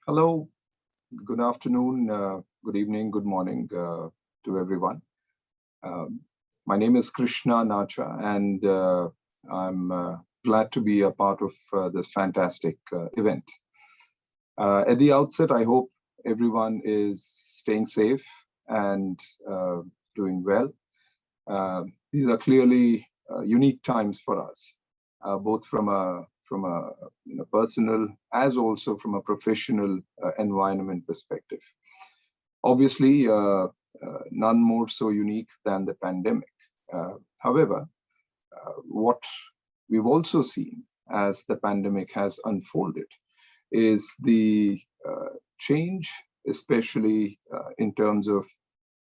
Hello, good afternoon, good evening, good morning to everyone. Um, my name is Krishna Nacha, and I'm glad to be a part of this fantastic event. At the outset, I hope everyone is staying safe and doing well. These are clearly unique times for us, both from a personal as also from a professional environment perspective. Obviously, none more so unique than the pandemic. However, what we've also seen as the pandemic has unfolded is the change, especially in terms of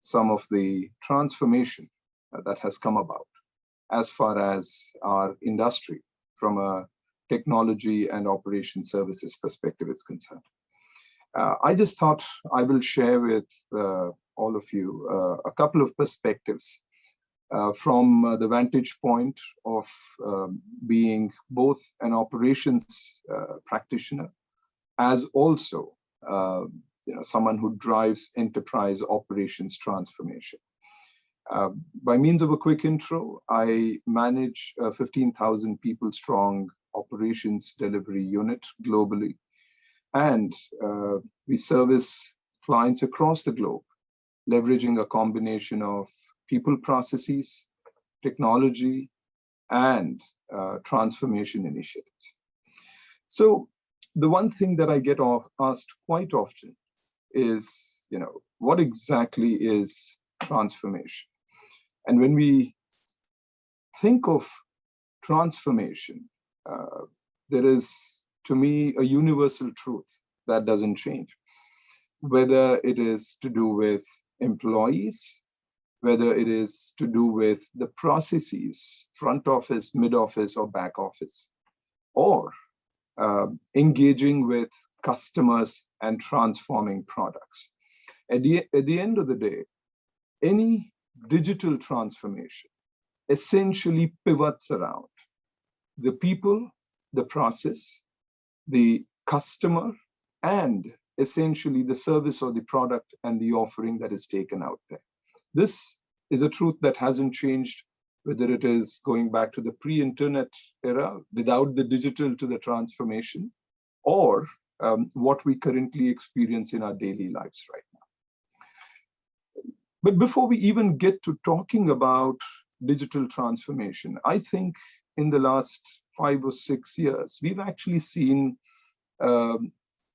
some of the transformation that has come about as far as our industry from a technology and operation services perspective is concerned. I just thought I will share with all of you a couple of perspectives from the vantage point of being both an operations practitioner as also someone who drives enterprise operations transformation. By means of a quick intro, I manage a 15,000 people strong operations delivery unit globally. And we service clients across the globe, leveraging a combination of people processes, technology, and transformation initiatives. So the one thing that I get asked quite often is, what exactly is transformation? And when we think of transformation, there is, to me, a universal truth that doesn't change. Whether it is to do with employees, whether it is to do with the processes, front office, mid office, or back office, or engaging with customers and transforming products. At the end of the day, any digital transformation essentially pivots around the people, the process, the customer, and essentially the service or the product and the offering that is taken out there. This is a truth that hasn't changed, whether it is going back to the pre-internet era without the digital to the transformation, or what we currently experience in our daily lives right now. But before we even get to talking about digital transformation, I think in the last 5 or 6 years, we've actually seen a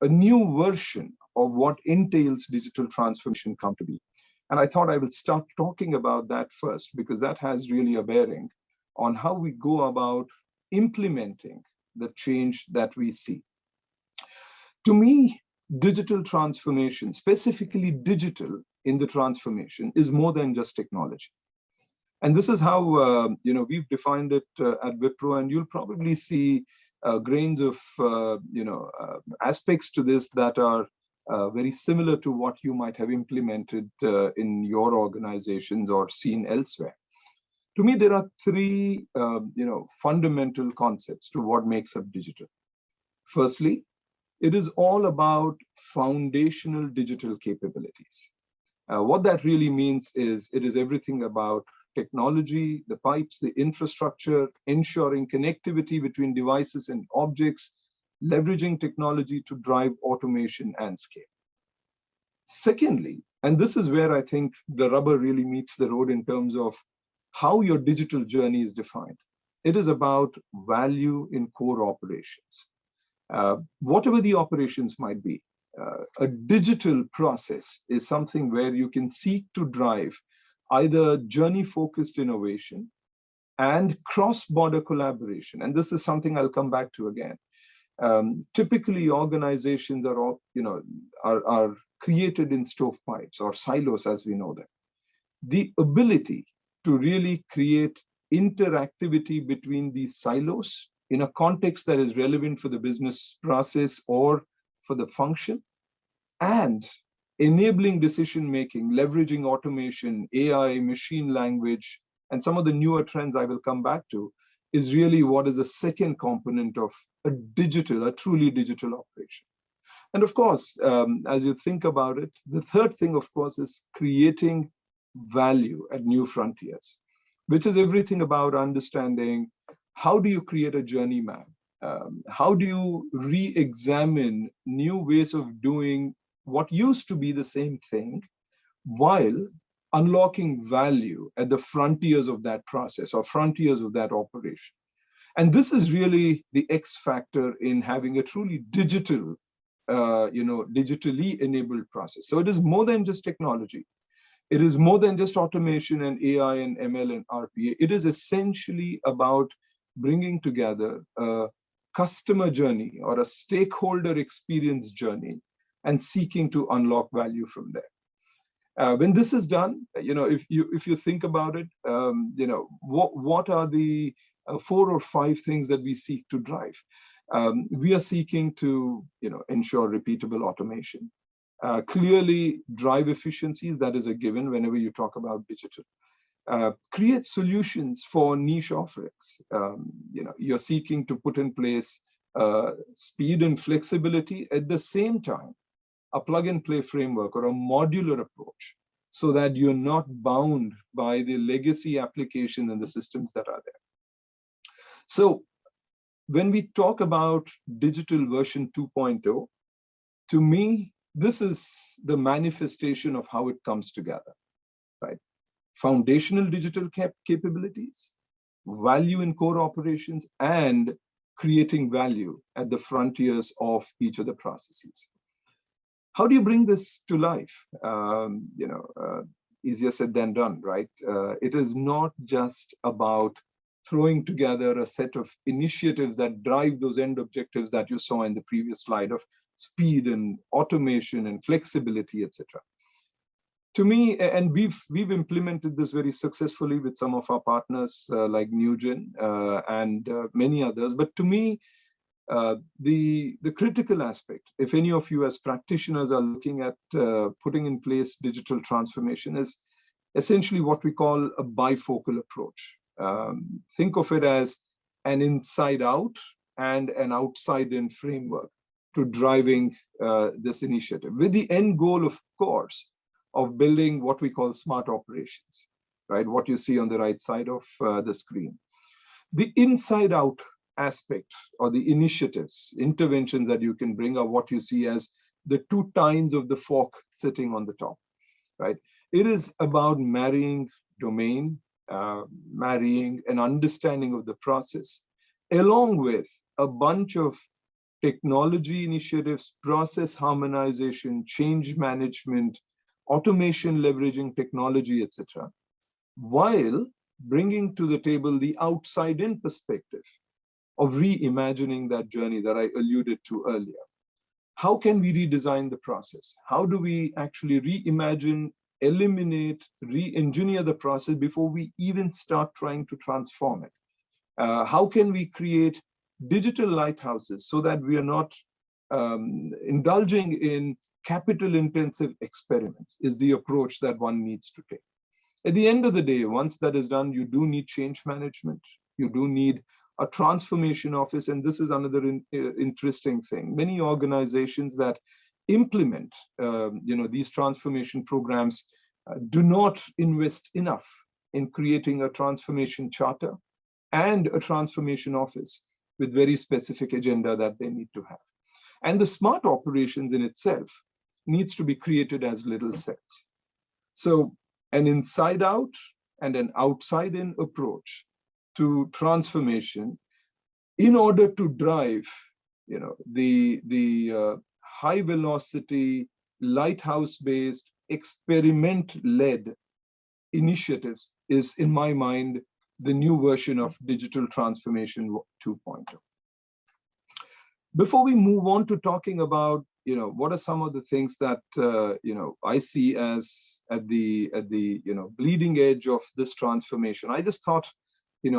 new version of what entails digital transformation come to be. And I thought I will start talking about that first, because that has really a bearing on how we go about implementing the change that we see. To me, digital transformation, specifically digital in the transformation, is more than just technology. And this is how we've defined it at Wipro, and you'll probably see grains of aspects to this that are very similar to what you might have implemented in your organizations or seen elsewhere. To me, there are three fundamental concepts to what makes up digital. Firstly, it is all about foundational digital capabilities. What that really means is it is everything about technology, the pipes, the infrastructure, ensuring connectivity between devices and objects, leveraging technology to drive automation and scale. Secondly, and this is where I think the rubber really meets the road in terms of how your digital journey is defined. It is about value in core operations. Whatever the operations might be, a digital process is something where you can seek to drive either journey-focused innovation and cross-border collaboration. And this is something I'll come back to again. Typically, organizations are created in stovepipes or silos, as we know them. The ability to really create interactivity between these silos in a context that is relevant for the business process or for the function, and enabling decision-making, leveraging automation, AI, machine language, and some of the newer trends I will come back to, is really what is the second component of a truly digital operation. And of course, as you think about it, the third thing, of course, is creating value at new frontiers, which is everything about understanding how do you create a journey map? How do you re-examine new ways of doing what used to be the same thing while unlocking value at the frontiers of that process or frontiers of that operation? And this is really the X factor in having a truly digital, digitally enabled process. So it is more than just technology. It is more than just automation and AI and ML and RPA. It is essentially about bringing together a customer journey or a stakeholder experience journey and seeking to unlock value from there. When this is done, if you think about it, what are the 4 or 5 things that we seek to drive? We are seeking to, ensure repeatable automation. Clearly drive efficiencies, that is a given whenever you talk about digital. Create solutions for niche offerings. You're seeking to put in place speed and flexibility, at the same time, a plug and play framework or a modular approach, so that you're not bound by the legacy application and the systems that are there. So when we talk about digital version 2.0, to me, this is the manifestation of how it comes together, right? Foundational digital capabilities, value in core operations, and creating value at the frontiers of each of the processes. How do you bring this to life? Easier said than done, right? It is not just about throwing together a set of initiatives that drive those end objectives that you saw in the previous slide of speed and automation and flexibility, etc. To me, and we've implemented this very successfully with some of our partners like Newgen and many others. But to me, the critical aspect, if any of you as practitioners are looking at putting in place digital transformation, is essentially what we call a bifocal approach. Think of it as an inside out and an outside in framework to driving this initiative, with the end goal, of course, of building what we call smart operations, right? What you see on the right side of the screen. The inside out aspect, or the initiatives, interventions that you can bring, are what you see as the 2 tines of the fork sitting on the top, right? It is about marrying domain, marrying an understanding of the process, along with a bunch of technology initiatives, process harmonization, change management, automation leveraging technology, etc., while bringing to the table the outside-in perspective of reimagining that journey that I alluded to earlier. How can we redesign the process? How do we actually reimagine, eliminate, re-engineer the process before we even start trying to transform it? How can we create digital lighthouses so that we are not indulging in capital-intensive experiments, is the approach that one needs to take. At the end of the day, once that is done, you do need change management. You do need a transformation office. And this is another interesting thing. Many organizations that implement these transformation programs do not invest enough in creating a transformation charter and a transformation office with very specific agenda that they need to have. And the smart operations in itself needs to be created as little sets. So an inside out and an outside in approach to transformation in order to drive the high velocity, lighthouse based, experiment led initiatives is, in my mind, the new version of digital transformation 2.0. Before we move on to talking about what are some of the things that I see as at the bleeding edge of this transformation, I just thought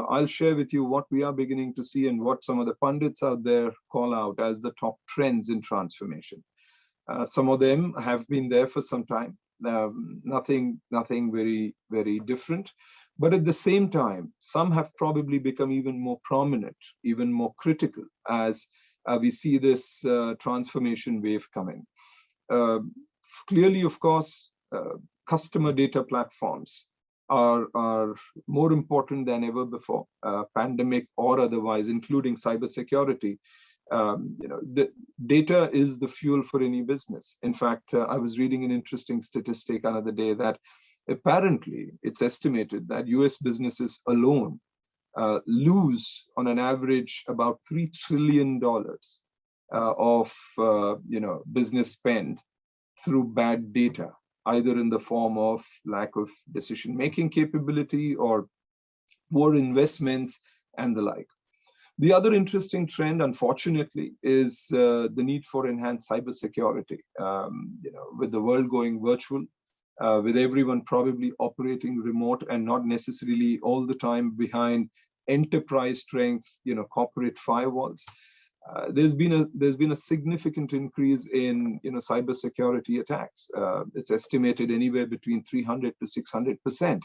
I'll share with you what we are beginning to see and what some of the pundits out there call out as the top trends in transformation. Some of them have been there for some time, nothing very, very different. But at the same time, some have probably become even more prominent, even more critical as we see this transformation wave coming. Clearly, of course, customer data platforms are more important than ever before, pandemic or otherwise, including cybersecurity. The data is the fuel for any business. In fact, I was reading an interesting statistic another day that apparently it's estimated that US businesses alone lose on an average about $3 trillion of business spend through bad data, either in the form of lack of decision-making capability or poor investments and the like. The other interesting trend, unfortunately, is the need for enhanced cybersecurity. With the world going virtual, with everyone probably operating remote and not necessarily all the time behind enterprise strength, corporate firewalls, there's been a significant increase in cybersecurity attacks. It's estimated anywhere between 300 to 600%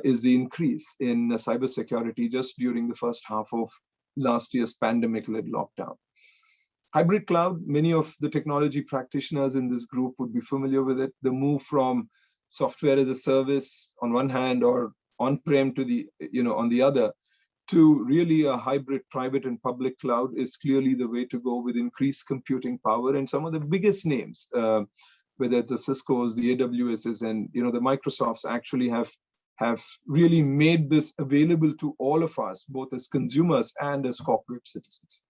is the increase in cybersecurity just during the first half of last year's pandemic-led lockdown. Hybrid cloud, many of the technology practitioners in this group would be familiar with it. The move from software as a service on one hand or on-prem to the, on the other, to really a hybrid private and public cloud is clearly the way to go with increased computing power. And some of the biggest names, whether it's the Cisco's, the AWS's, and the Microsofts actually have really made this available to all of us, both as consumers and as corporate citizens.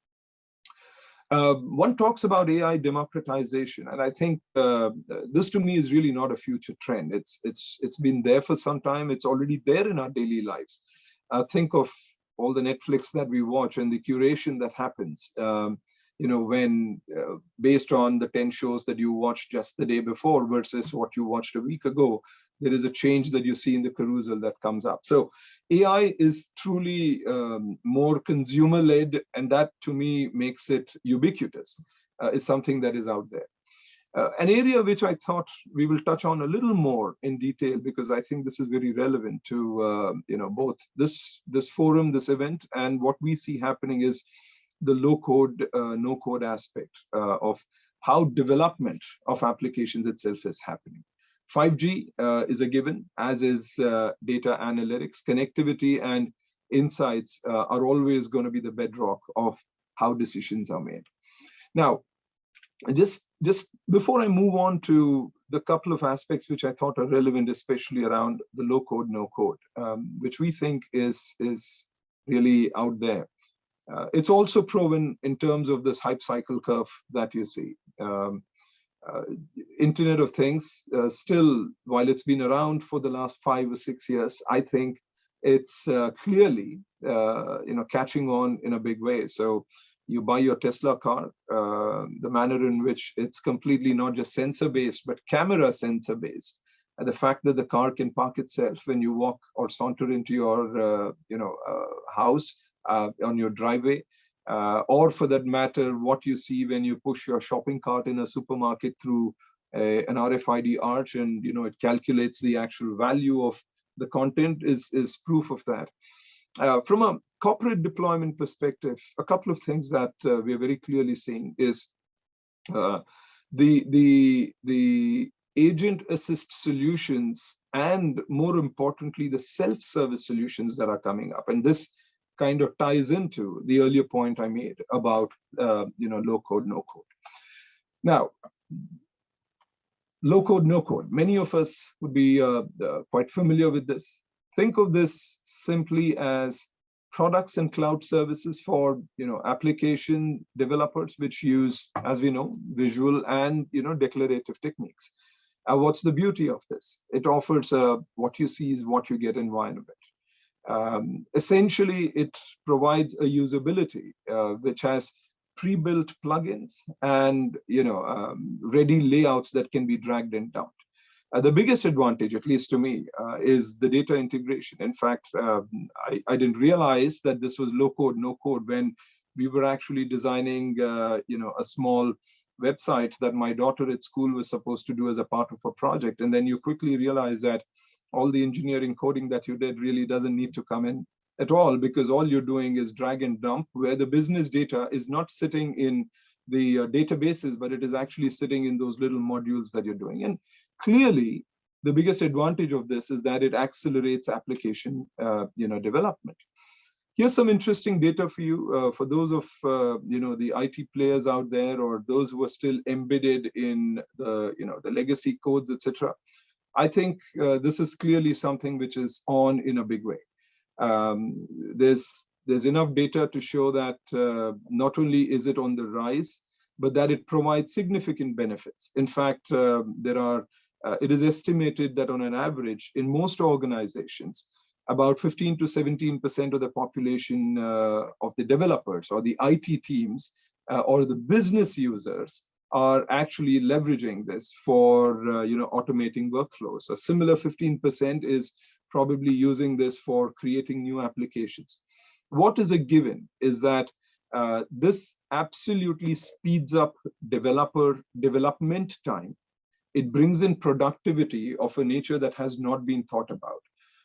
One talks about AI democratization, and I think this to me is really not a future trend. It's been there for some time. It's already there in our daily lives. Think of all the Netflix that we watch and the curation that happens. When based on the 10 shows that you watched just the day before versus what you watched a week ago, there is a change that you see in the carousel that comes up. So AI is truly more consumer-led, and that to me makes it ubiquitous. It's something that is out there. An area which I thought we will touch on a little more in detail, because I think this is very relevant to both this forum, this event, and what we see happening is the low-code, no-code aspect of how development of applications itself is happening. 5G is a given, as is data analytics. Connectivity and insights are always going to be the bedrock of how decisions are made. Now, just before I move on to the couple of aspects which I thought are relevant, especially around the low-code, no-code, which we think is really out there. It's also proven in terms of this hype cycle curve that you see. Internet of Things, still, while it's been around for the last 5 or 6 years, I think it's clearly catching on in a big way. So you buy your Tesla car, the manner in which it's completely not just sensor-based, but camera sensor-based. And the fact that the car can park itself when you walk or saunter into your house, on your driveway, or for that matter, what you see when you push your shopping cart in a supermarket through an RFID arch, and it calculates the actual value of the content is proof of that. From a corporate deployment perspective, a couple of things that we are very clearly seeing is the agent assist solutions, and more importantly, the self-service solutions that are coming up. And this kind of ties into the earlier point I made about low code, no code. Now, low code, no code. Many of us would be quite familiar with this. Think of this simply as products and cloud services for application developers, which use, as we know, visual and declarative techniques. What's the beauty of this? It offers what you see is what you get environment. Essentially, it provides a usability which has pre-built plugins and ready layouts that can be dragged and dumped. The biggest advantage, at least to me, is the data integration. In fact, I didn't realize that this was low code, no code when we were actually designing a small website that my daughter at school was supposed to do as a part of a project. And then you quickly realize that all the engineering coding that you did really doesn't need to come in at all, because all you're doing is drag and dump, where the business data is not sitting in the databases, but it is actually sitting in those little modules that you're doing. And clearly, the biggest advantage of this is that it accelerates application development. Here's some interesting data for you, for those of the IT players out there, or those who are still embedded in the legacy codes, etc. I think this is clearly something which is on in a big way. There's enough data to show that not only is it on the rise, but that it provides significant benefits. In fact, it is estimated that on an average, in most organizations, about 15 to 17% of the population of the developers or the IT teams or the business users are actually leveraging this for automating workflows. A similar 15% is probably using this for creating new applications. What is a given is that this absolutely speeds up developer development time. It brings in productivity of a nature that has not been thought about.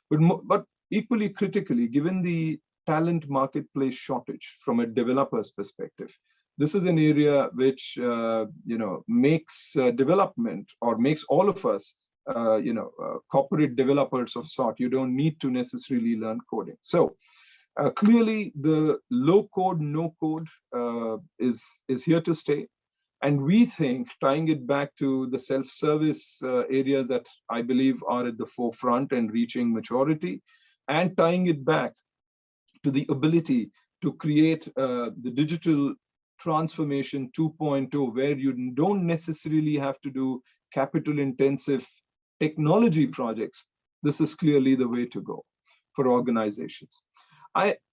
But equally critically, given the talent marketplace shortage from a developer's perspective, this is an area which makes development, or makes all of us corporate developers of sort. You don't need to necessarily learn coding. So clearly, the low code, no code is here to stay. And we think, tying it back to the self-service areas that I believe are at the forefront and reaching maturity, and tying it back to the ability to create the digital transformation 2.0, where you don't necessarily have to do capital-intensive technology projects, this is clearly the way to go for organizations.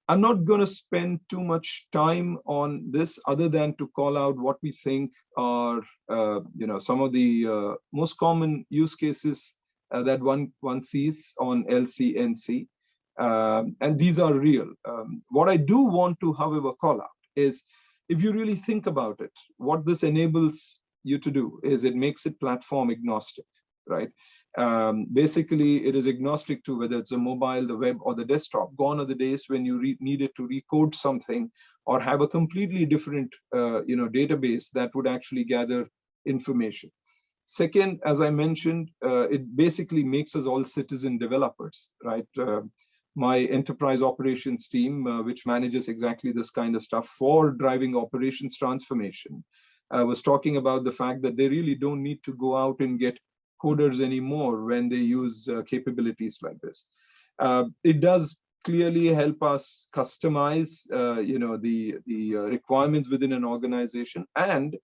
I'm not going to spend too much time on this, other than to call out what we think are some of the most common use cases that one sees on LC&C, and these are real. What I do want to, however, call out is, if you really think about it, what this enables you to do is it makes it platform agnostic, right? Basically, it is agnostic to whether it's a mobile, the web, or the desktop. Gone are the days when you needed to recode something or have a completely different database that would actually gather information. Second, as I mentioned, it basically makes us all citizen developers, right? My enterprise operations team, which manages exactly this kind of stuff for driving operations transformation, was talking about the fact that they really don't need to go out and get coders anymore when they use capabilities like this. It does clearly help us customize, the requirements within an organization, and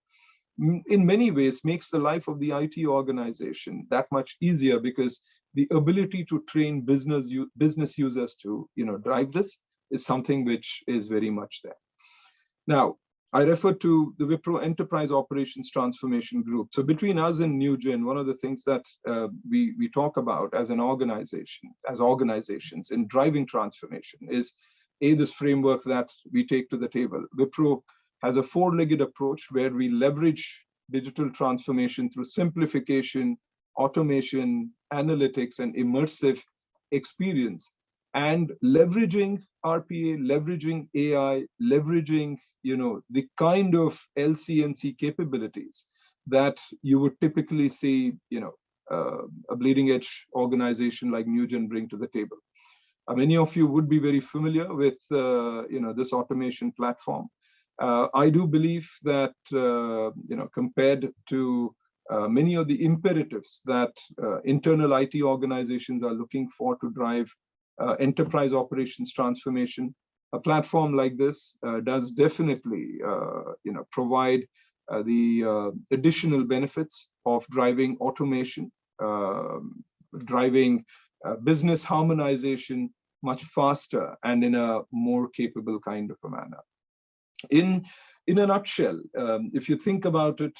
in many ways makes the life of the IT organization that much easier, because the ability to train business users to drive this is something which is very much there. Now, I refer to the Wipro Enterprise Operations Transformation Group. So between us and NewGen, one of the things that we talk about as an organization, as organizations in driving transformation, is this framework that we take to the table. Wipro has a four-legged approach where we leverage digital transformation through simplification, automation, analytics, and immersive experience, and leveraging RPA, leveraging AI, leveraging the kind of LC&C capabilities that you would typically see a bleeding edge organization like NewGen bring to the table. Many of you would be very familiar with this automation platform. I do believe that compared to many of the imperatives that internal IT organizations are looking for to drive enterprise operations transformation, a platform like this does definitely provide the additional benefits of driving automation, driving business harmonization much faster and in a more capable kind of a manner. In a nutshell, if you think about it,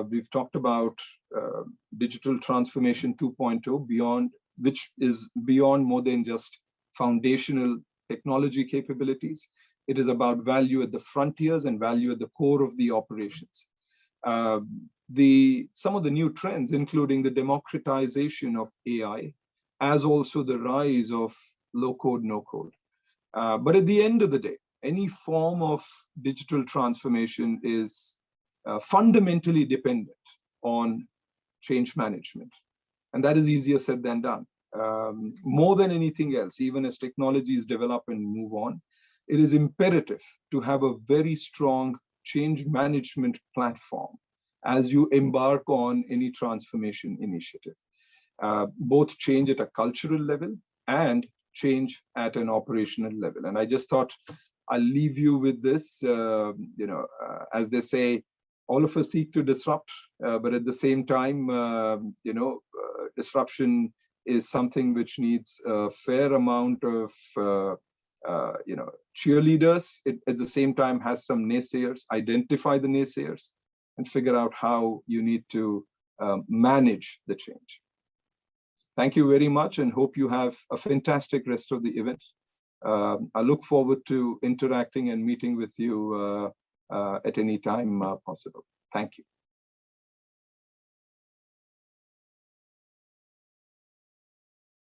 we've talked about digital transformation 2.0, beyond, which is beyond more than just foundational technology capabilities. It is about value at the frontiers and value at the core of the operations. Some of the new trends, including the democratization of AI, as also the rise of low code, no code. But at the end of the day, any form of digital transformation is fundamentally dependent on change management. And that is easier said than done. More than anything else, even as technologies develop and move on, it is imperative to have a very strong change management platform as you embark on any transformation initiative. Both change at a cultural level and change at an operational level. And I just thought I'll leave you with this, as they say, all of us seek to disrupt, but at the same time, disruption is something which needs a fair amount of, cheerleaders. It at the same time has some naysayers. Identify the naysayers and figure out how you need to manage the change. Thank you very much and hope you have a fantastic rest of the event. I look forward to interacting and meeting with you at any time possible. Thank you.